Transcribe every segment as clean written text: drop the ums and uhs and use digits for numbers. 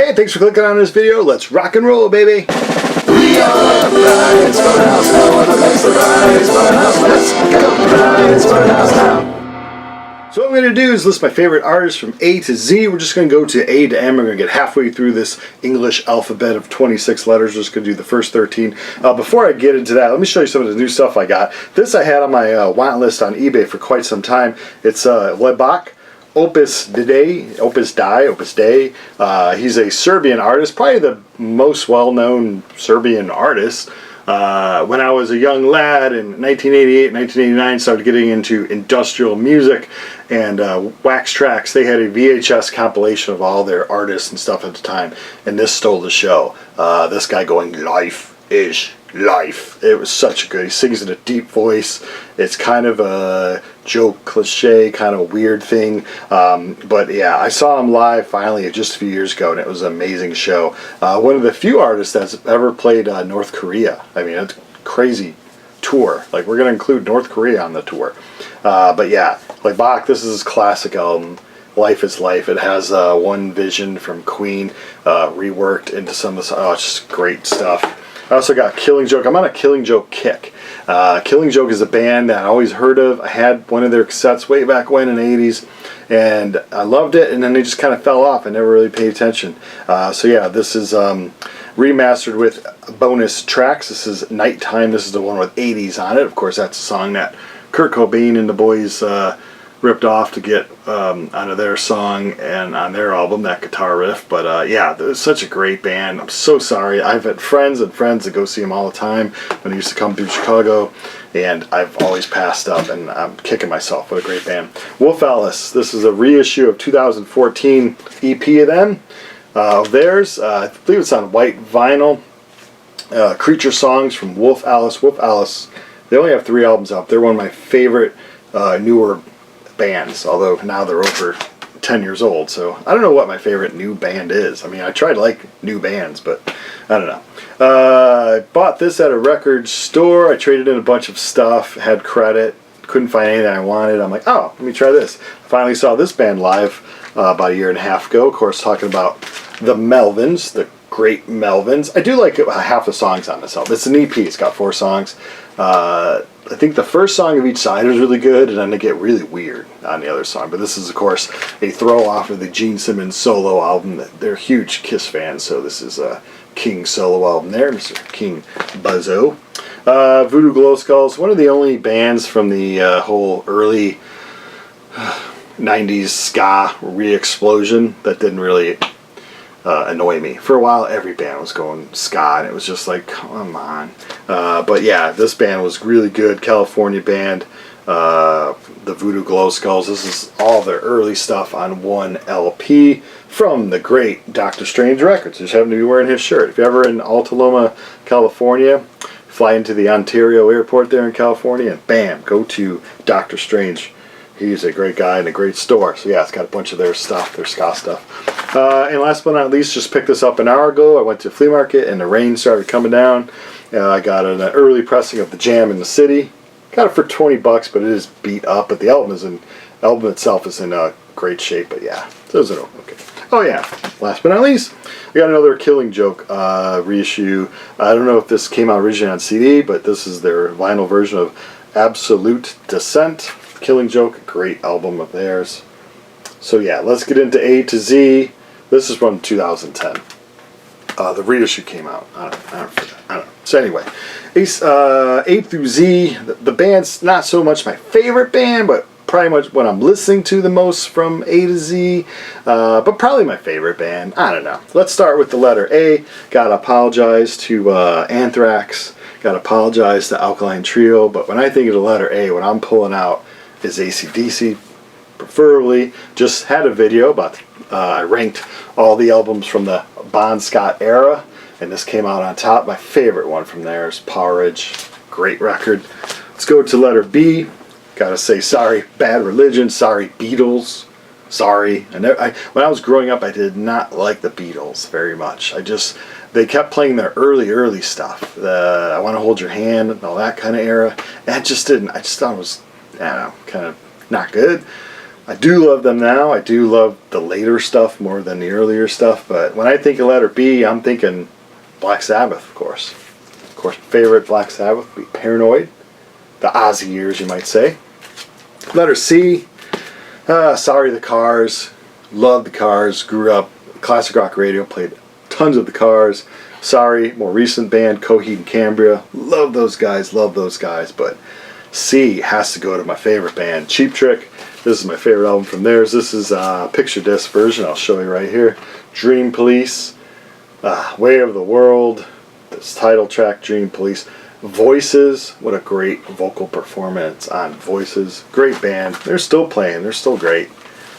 Hey, thanks for clicking on this video. Let's rock and roll, baby. We are Brian's Funhouse, no one makes the Brian's Funhouse. Let's go, Brian's Funhouse now. So what I'm going to do is list my favorite artists from A to Z. We're just going to go to A to M. We're going to get halfway through this English alphabet of 26 letters. We're just going to do the first 13. Before I get into that, let me show you some of the new stuff I got. This I had on my want list on eBay for quite some time. It's Lebak. Opus Dei. He's a Serbian artist, probably the most well-known Serbian artist. When I was a young lad in 1988, 1989, started getting into industrial music and Wax Trax. They had a VHS compilation of all their artists and stuff at the time, and this stole the show. This guy going, "Life is life." It was such a good. He sings in a deep voice. It's kind of a joke cliche, kind of a weird thing. But yeah, I saw him live finally just a few years ago, and it was an amazing show. One of the few artists that's ever played North Korea. I mean, it's a crazy tour. Like, we're going to include North Korea on the tour. But yeah, like Bach, this is his classic album. Life is Life. It has One Vision from Queen reworked into some of the. Oh, it's just great stuff. I also got Killing Joke. I'm on a Killing Joke kick. Killing Joke is a band that I always heard of. I had one of their cassettes way back when in the 80s, and I loved it, and then they just kind of fell off. I never really paid attention. So yeah, this is remastered with bonus tracks. This is Nighttime. This is the one with 80s on it. Of course, that's a song that Kurt Cobain and the boys ripped off to get onto their song and on their album, that guitar riff. But yeah, it was such a great band. I'm so sorry. I've had friends and friends that go see them all the time when I used to come through Chicago, and I've always passed up, and I'm kicking myself. What a great band. Wolf Alice. This is a reissue of 2014 EP of them. Theirs, I believe it's on white vinyl. Creature Songs from Wolf Alice. Wolf Alice, they only have 3 albums out. They're one of my favorite newer bands, although now they're over 10 years old, so I don't know what my favorite new band is. I mean, I try to like new bands, but I don't know. I bought this at a record store. I traded in a bunch of stuff, had credit, couldn't find anything I wanted. I'm like, oh, let me try this. I finally saw this band live about a year and a half ago. Of course, talking about the Melvins, the great Melvins. I do like half the songs on this album. It's an EP. It's got 4 songs. I think the first song of each side is really good, and then they get really weird on the other song. But this is, of course, a throw-off of the Gene Simmons solo album. They're huge Kiss fans, so this is a King solo album there, Mr. King Buzzo. Voodoo Glow Skulls, one of the only bands from the whole early 90s ska re-explosion that didn't really annoy me. For a while, every band was going ska, and it was just like, come on. But yeah, this band was really good. California band, the Voodoo Glow Skulls. This is all their early stuff on one LP from the great Dr. Strange Records. Just happen to be wearing his shirt. If you're ever in Altaloma, California, fly into the Ontario airport there in California, and bam, go to Dr. Strange. He's a great guy and a great store. So yeah, it's got a bunch of their stuff, their ska stuff. And last but not least, just picked this up an hour ago. I went to a flea market and the rain started coming down. I got an early pressing of the Jam in the City. Got it for $20, but it is beat up. But the album itself is in great shape. But yeah, those are okay. Oh yeah, last but not least, we got another Killing Joke reissue. I don't know if this came out originally on CD, but this is their vinyl version of Absolute Descent. Killing Joke, great album of theirs. So yeah, let's get into A to Z. This is from 2010. The reissue came out. I don't know. So anyway, A through Z. The band's not so much my favorite band, but probably much what I'm listening to the most from A to Z. But probably my favorite band. I don't know. Let's start with the letter A. Gotta apologize to Anthrax. Gotta apologize to Alkaline Trio. But when I think of the letter A, what I'm pulling out is AC/DC, preferably. Just had a video about I ranked all the albums from the Bon Scott era, and this came out on top. My favorite one from there is Porridge. Great record. Let's go to letter B. Gotta say sorry, Bad Religion. Sorry, Beatles. Sorry. When I was growing up, I did not like the Beatles very much. They kept playing their early stuff. The I Want to Hold Your Hand and all that kind of era. And I just thought it was, I don't know, kind of not good. I do love them now. I do love the later stuff more than the earlier stuff. But when I think of letter B, I'm thinking Black Sabbath, of course. Of course, my favorite Black Sabbath would be Paranoid. The Ozzy years, you might say. Letter C, Sorry the Cars. Love the Cars. Grew up classic rock radio. Played tons of the Cars. Sorry, more recent band, Coheed and Cambria. Love those guys. Love those guys. But C has to go to my favorite band, Cheap Trick. This is my favorite album from theirs. This is a picture disc version. I'll show you right here. Dream Police, Way of the World, this title track, Dream Police. Voices, what a great vocal performance on Voices. Great band. They're still playing. They're still great.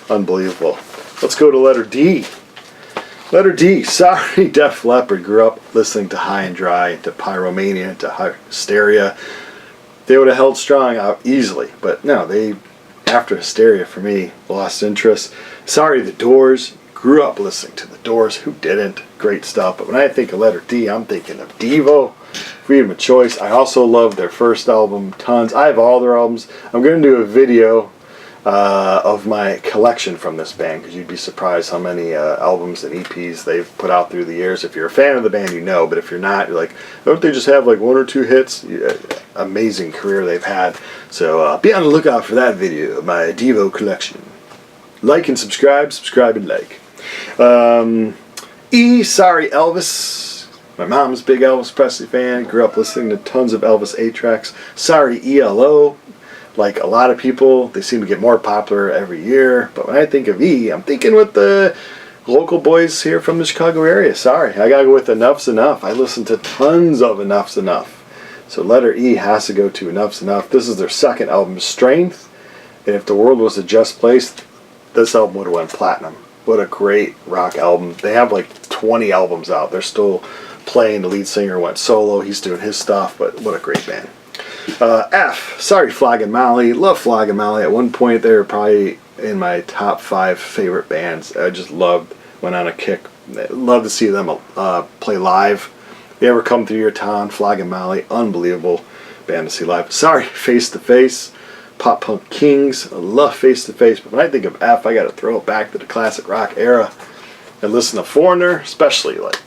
Unbelievable. Let's go to letter D. Letter D, sorry, Def Leppard. Grew up listening to High and Dry, to Pyromania, to Hysteria. They would have held strong out easily, but no, they, after Hysteria, for me, lost interest. Sorry, The Doors. Grew up listening to The Doors. Who didn't? Great stuff. But when I think of letter D, I'm thinking of Devo, Freedom of Choice. I also love their first album, tons. I have all their albums. I'm going to do a video of my collection from this band, because you'd be surprised how many albums and EPs they've put out through the years. If you're a fan of the band, you know, but if you're not, you're like, don't they just have like one or two hits? Amazing career they've had. So be on the lookout for that video, my Devo collection. Like and subscribe, subscribe and like. E, sorry Elvis. My mom's a big Elvis Presley fan. Grew up listening to tons of Elvis 8-tracks. Sorry ELO. Like a lot of people, they seem to get more popular every year. But when I think of E, I'm thinking with the local boys here from the Chicago area. Sorry, I gotta go with Enough's Enough. I listen to tons of Enough's Enough. So letter E has to go to Enough's Enough. This is their second album, Strength. And if the world was a just place, this album would have went platinum. What a great rock album. They have like 20 albums out. They're still playing. The lead singer went solo. He's doing his stuff, but what a great band. F, sorry Flogging Molly. Love Flogging Molly. At one point they were probably in my top 5 favorite bands. I just loved, went on a kick. Love to see them play live. They ever come through your town, Flogging Molly, unbelievable band to see live. Sorry, Face to Face, Pop Punk Kings. I love Face to Face, but when I think of F, I got to throw it back to the classic rock era and listen to Foreigner, especially like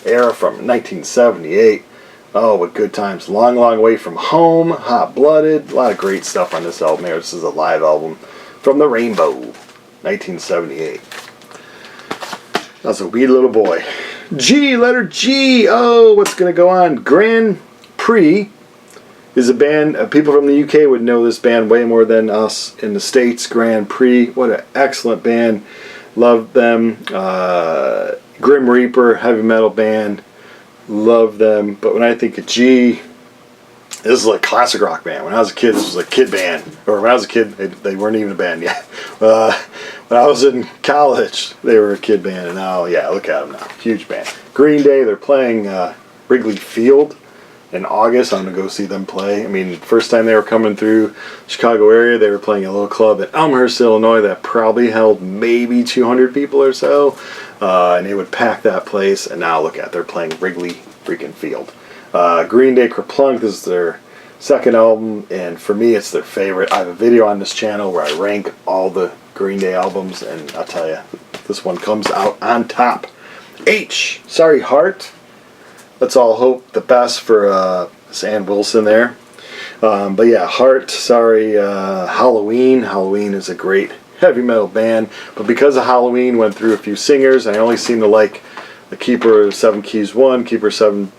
era from 1978. Oh, what good times. Long, long way from home. Hot Blooded. A lot of great stuff on this album here. This is a live album from the Rainbow, 1978. I was a wee little boy. G, letter G. Oh, what's going to go on? Grand Prix is a band. People from the UK would know this band way more than us in the States. Grand Prix. What an excellent band. Love them. Grim Reaper, heavy metal band. Love them. But when I think of G, this is like a classic rock band. When I was a kid, this was a kid band. Or when I was a kid, they weren't even a band yet. When I was in college, they were a kid band. And now, yeah, look at them now. Huge band. Green Day, they're playing Wrigley Field in August. I'm going to go see them play. I mean, first time they were coming through Chicago area, they were playing a little club in Elmhurst, Illinois that probably held maybe 200 people or so. And they would pack that place. And now look at, they're playing Wrigley freaking Field. Green Day Kerplunk, this is their second album, and for me it's their favorite. I have a video on this channel where I rank all the Green Day albums, and I'll tell you, this one comes out on top. H, sorry Heart. Let's all hope the best for Sam Wilson there. But yeah, Heart, sorry. Halloween. Halloween is a great heavy metal band, but because of Halloween went through a few singers, I only seem to like the Keeper 7 Keys 1, Keeper 7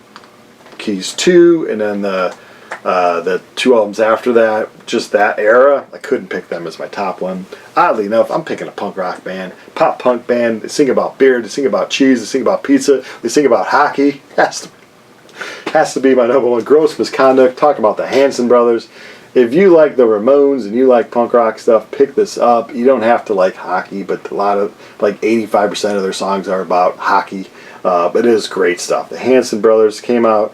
Keys 2, and then the 2 albums after that, just that era, I couldn't pick them as my top one. Oddly enough, I'm picking a punk rock band, pop punk band. They sing about beer, they sing about cheese, they sing about pizza, they sing about hockey. Has to be my number one. Gross Misconduct, talk about the Hanson Brothers. If you like the Ramones and you like punk rock stuff, pick this up. You don't have to like hockey, but a lot of, like 85% of their songs are about hockey. But it is great stuff. The Hanson Brothers came out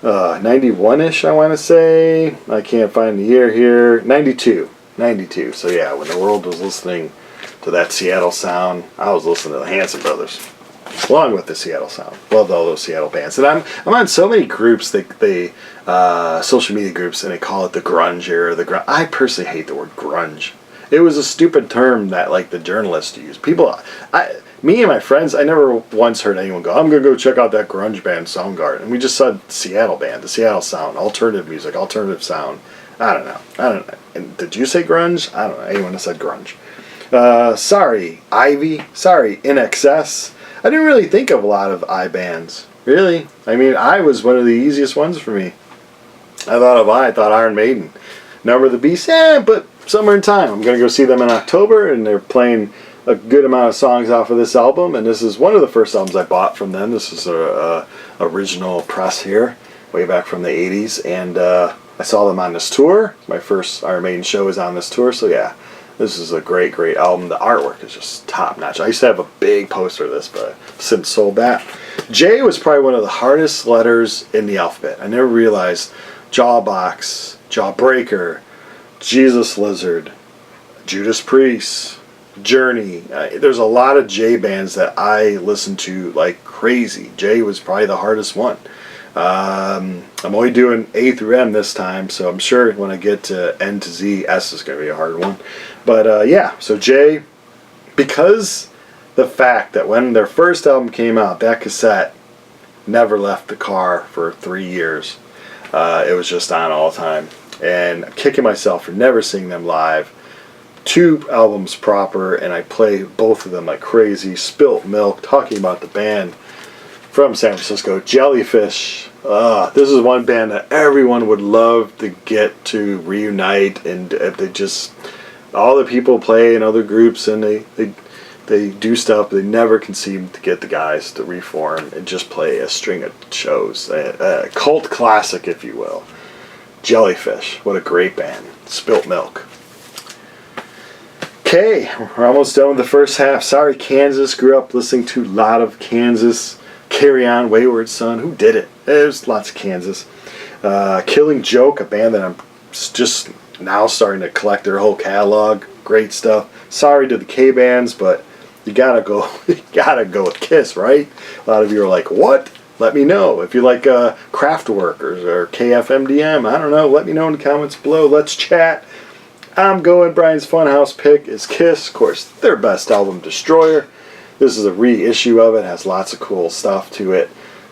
91-ish, I want to say. I can't find the year here. 92. So yeah, when the world was listening to that Seattle sound, I was listening to the Hanson Brothers. Along with the Seattle sound. Loved all those Seattle bands. And I'm on so many groups, social media groups, and they call it the grunge era. I personally hate the word grunge. It was a stupid term that like the journalists used. Me and my friends, I never once heard anyone go, I'm going to go check out that grunge band Soundgarden. We just said Seattle band, the Seattle sound, alternative music, alternative sound. I don't know. And did you say grunge? I don't know. Anyone that said grunge. Sorry, Ivy. Sorry, In Excess. I didn't really think of a lot of I bands. Really? I mean, I was one of the easiest ones for me. I thought Iron Maiden. Number of the Beast, but somewhere in time. I'm going to go see them in October, and they're playing a good amount of songs off of this album, and this is one of the first albums I bought from them. This is a original press here, way back from the 80s, and I saw them on this tour. My first Iron Maiden show is on this tour, so yeah, this is a great, great album. The artwork is just top-notch. I used to have a big poster of this, but I've since sold that. J was probably one of the hardest letters in the alphabet. I never realized Jawbox, Jawbreaker, Jesus Lizard, Judas Priest, Journey. There's a lot of J bands that I listen to like crazy. J was probably the hardest one. I'm only doing A through M this time, so I'm sure when I get to N to Z, S is going to be a hard one. But yeah, so J, because the fact that when their first album came out, that cassette never left the car for 3 years. It was just on all the time. And I'm kicking myself for never seeing them live. 2 albums proper, and I play both of them like crazy. Spilt Milk, talking about the band from San Francisco, Jellyfish. This is one band that everyone would love to get to reunite, and they just, all the people play in other groups, and they do stuff, but they never can seem to get the guys to reform and just play a string of shows. A cult classic, if you will. Jellyfish, what a great band. Spilt Milk. Okay, we're almost done with the first half. Sorry, Kansas. Grew up listening to a lot of Kansas. Carry On, Wayward Son. Who did it? There's lots of Kansas. Killing Joke, a band that I'm just now starting to collect their whole catalog. Great stuff. Sorry to the K bands, but you gotta go. You gotta go with Kiss, right? A lot of you are like, what? Let me know. If you like Kraftwerk or KFMDM, I don't know. Let me know in the comments below. Let's chat. I'm going. Brian's Funhouse pick is Kiss. Of course, their best album, Destroyer. This is a reissue of it. Has lots of cool stuff to it.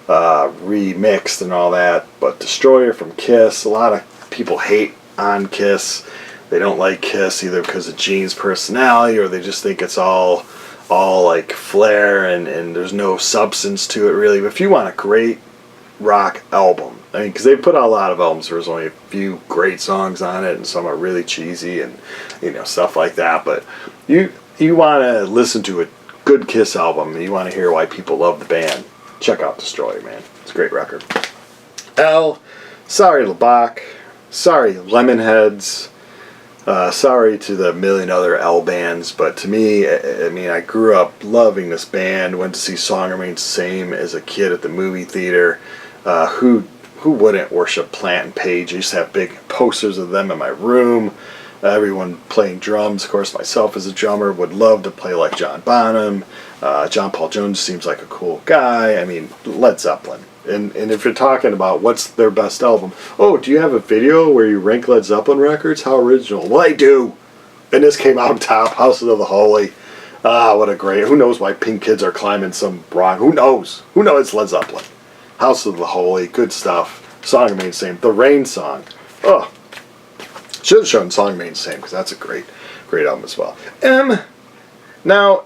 Remixed and all that. But Destroyer from Kiss. A lot of people hate on Kiss. They don't like Kiss either because of Gene's personality, or they just think it's all like flair and there's no substance to it really. But if you want a great rock album, I mean, because they put out a lot of albums, there's only a few great songs on it, and some are really cheesy and stuff like that. But you want to listen to a good Kiss album, and you want to hear why people love the band, check out Destroyer, man. It's a great record. L, sorry Labach, sorry Lemonheads. Sorry to the million other L bands, but to me, I mean, I grew up loving this band. Went to see Song Remains the Same as a kid at the movie theater. Who wouldn't worship Plant and Page? I used to have big posters of them in my room. Everyone playing drums. Of course, myself as a drummer would love to play like John Bonham. John Paul Jones seems like a cool guy. I mean, Led Zeppelin. And if you're talking about what's their best album, oh, do you have a video where you rank Led Zeppelin records? How original. Well, I do. And this came out on top, House of the Holy. What a great, who knows why Pink Kids are climbing some rock. Who knows? Who knows it's Led Zeppelin. House of the Holy, good stuff. Song Remains the Same. The Rain Song. Oh, should have shown Song Remains the Same, because that's a great album as well. M. Now,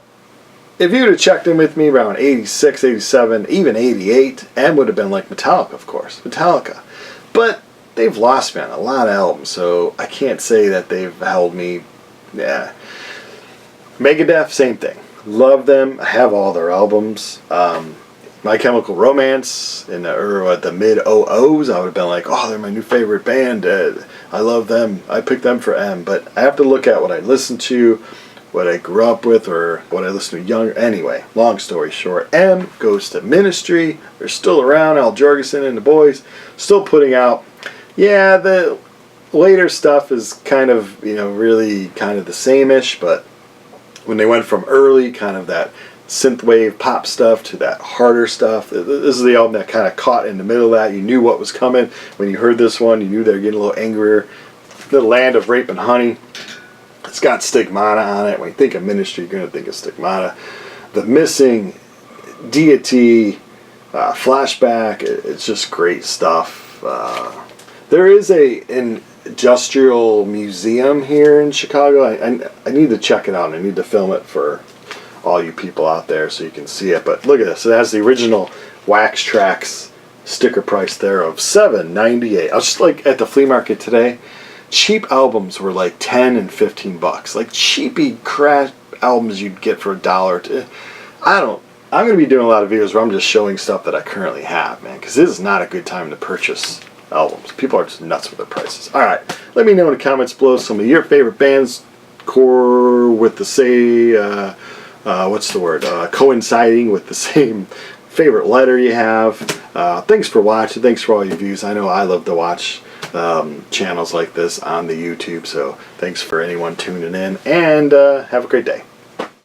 if you'd have checked in with me around 86, 87, even 88, M would have been like Metallica, of course. Metallica. But they've lost me on a lot of albums, so I can't say that they've held me. Yeah. Megadeth, same thing. Love them. I have all their albums. My Chemical Romance in the mid-00s, I would have been like, oh, they're my new favorite band. I love them. I picked them for M. But I have to look at what I listened to, what I grew up with, or what I listened to younger. Anyway, long story short, M goes to Ministry. They're still around. Al Jorgensen and the boys still putting out. Yeah, the later stuff is kind of, really kind of the same-ish, but when they went from early kind of that synthwave pop stuff to that harder stuff, this is the album that kind of caught in the middle of that. You knew what was coming. When you heard this one, you knew they were getting a little angrier. The Land of Rape and Honey. It's got Stigmata on it. When you think of Ministry, you're going to think of Stigmata. The Missing, Deity, Flashback. It's just great stuff. There is an industrial museum here in Chicago. I need to check it out. I need to film it for all you people out there so you can see it. But look at this. It has the original Wax Trax sticker price there of $7.98. I was just like at the flea market today. Cheap albums were like 10 and 15 bucks. Like cheapy crap albums you'd get for $1. I'm going to be doing a lot of videos where I'm just showing stuff that I currently have, man, because this is not a good time to purchase albums. People are just nuts with their prices. All right, let me know in the comments below some of your favorite bands, core with the coinciding with the same favorite letter you have. Thanks for watching. Thanks for all your views. I know I love to watch channels like this on the YouTube, so thanks for anyone tuning in, and have a great day.